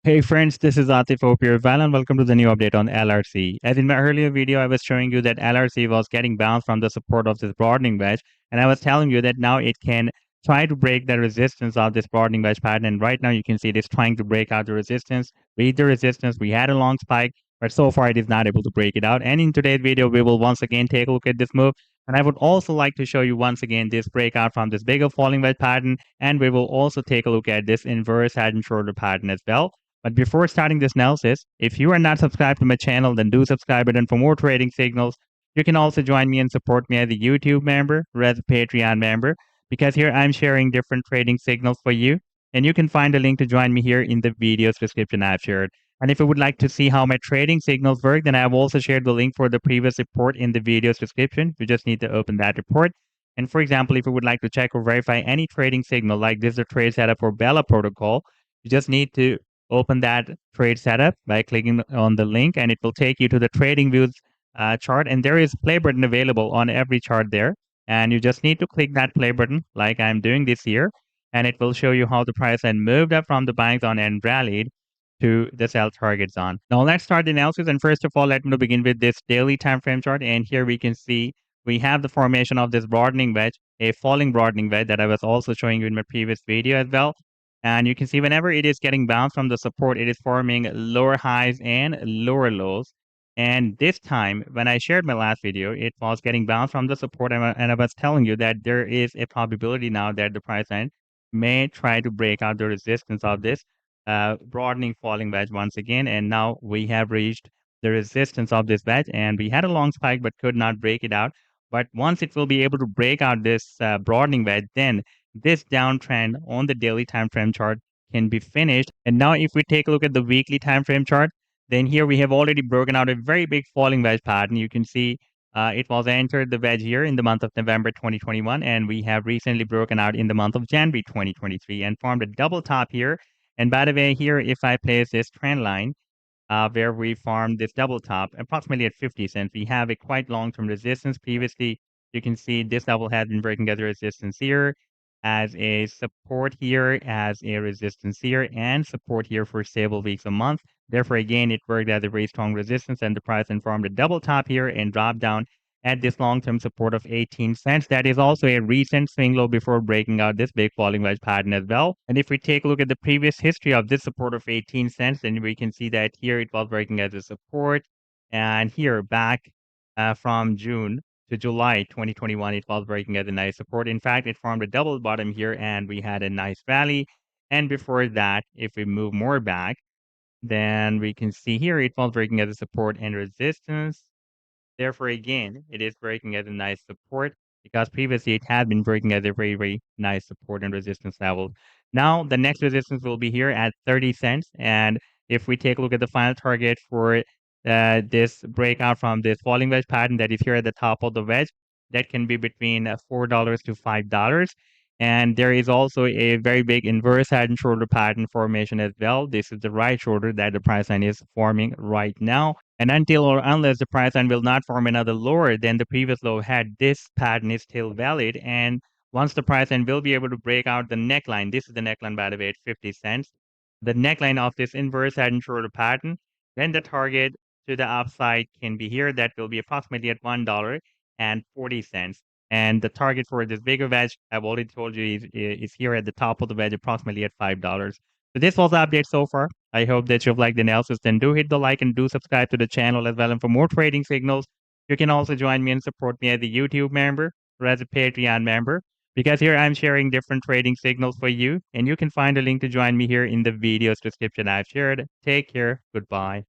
Hey friends, this is Atif Hope here, and welcome to the new update on LRC. As in my earlier video, I was showing you that LRC was getting bounced from the support of this broadening wedge, and I was telling you that now it can try to break the resistance of this broadening wedge pattern. And right now you can see it is trying to break out the resistance. Read the resistance. We had a long spike, but so far it is not able to break it out. And in today's video, we will once again take a look at this move. And I would also like to show you once again this breakout from this bigger falling wedge pattern. And we will also take a look at this inverse head and shoulder pattern as well. But before starting this analysis, if you are not subscribed to my channel, then do subscribe it. And for more trading signals, you can also join me and support me as a YouTube member or as a Patreon member, because here I'm sharing different trading signals for you. And you can find a link to join me here in the video's description I've shared. And if you would like to see how my trading signals work, then I've also shared the link for the previous report in the video's description. You just need to open that report. And for example, if you would like to check or verify any trading signal, like this is a trade setup for Bella protocol, you just need to open that trade setup by clicking on the link, and it will take you to the TradingView chart. And there is play button available on every chart there. And you just need to click that play button like I'm doing this here. And it will show you how the price had moved up from the buying zone and rallied to the sell target zone. Now let's start the analysis. And first of all, let me begin with this daily time frame chart. And here we can see we have the formation of this broadening wedge, a falling broadening wedge that I was also showing you in my previous video as well. And you can see whenever it is getting bounced from the support, it is forming lower highs and lower lows. And this time, when I shared my last video, it was getting bounced from the support. And I was telling you that there is a probability now that the price line may try to break out the resistance of this broadening falling wedge once again. And now we have reached the resistance of this wedge. And we had a long spike but could not break it out. But once it will be able to break out this broadening wedge, then this downtrend on the daily time frame chart can be finished. And now if we take a look at the weekly time frame chart, then here we have already broken out a very big falling wedge pattern. You can see it was entered the wedge here in the month of November 2021, and we have recently broken out in the month of January 2023 and formed a double top here. And by the way, here, if I place this trend line, where we formed this double top approximately at 50 cents. We have a quite long-term resistance. Previously, you can see this level had been breaking as a resistance here, as a support here, as a resistance here, and support here for several weeks a month. Therefore, again, it worked as a very strong resistance, and the price then formed a double top here and dropped down at this long-term support of 18 cents. That is also a recent swing low before breaking out this big falling wedge pattern as well. And if we take a look at the previous history of this support of 18 cents, then we can see that here it was working as a support. And here back from June to July 2021, it was working as a nice support. In fact, it formed a double bottom here and we had a nice rally. And before that, if we move more back, then we can see here it was working as a support and resistance. Therefore, again, it is breaking at a nice support because previously it had been breaking at a very, very nice support and resistance level. Now, the next resistance will be here at 30 cents. And if we take a look at the final target for this breakout from this falling wedge pattern that is here at the top of the wedge, that can be between $4 to $5. And there is also a very big inverse head and shoulder pattern formation as well. This is the right shoulder that the price line is forming right now. And until or unless the price line will not form another lower than the previous low had, this pattern is still valid. And once the price line will be able to break out the neckline, this is the neckline by the way at 50 cents, the neckline of this inverse head and shoulder pattern, then the target to the upside can be here. That will be approximately at $1.40. And the target for this bigger wedge, I've already told you, is here at the top of the wedge, approximately at $5. So this was the update so far. I hope that you've liked the analysis. Then do hit the like and do subscribe to the channel as well. And for more trading signals, you can also join me and support me as a YouTube member or as a Patreon member, because here I'm sharing different trading signals for you. And you can find a link to join me here in the video's description I've shared. Take care. Goodbye.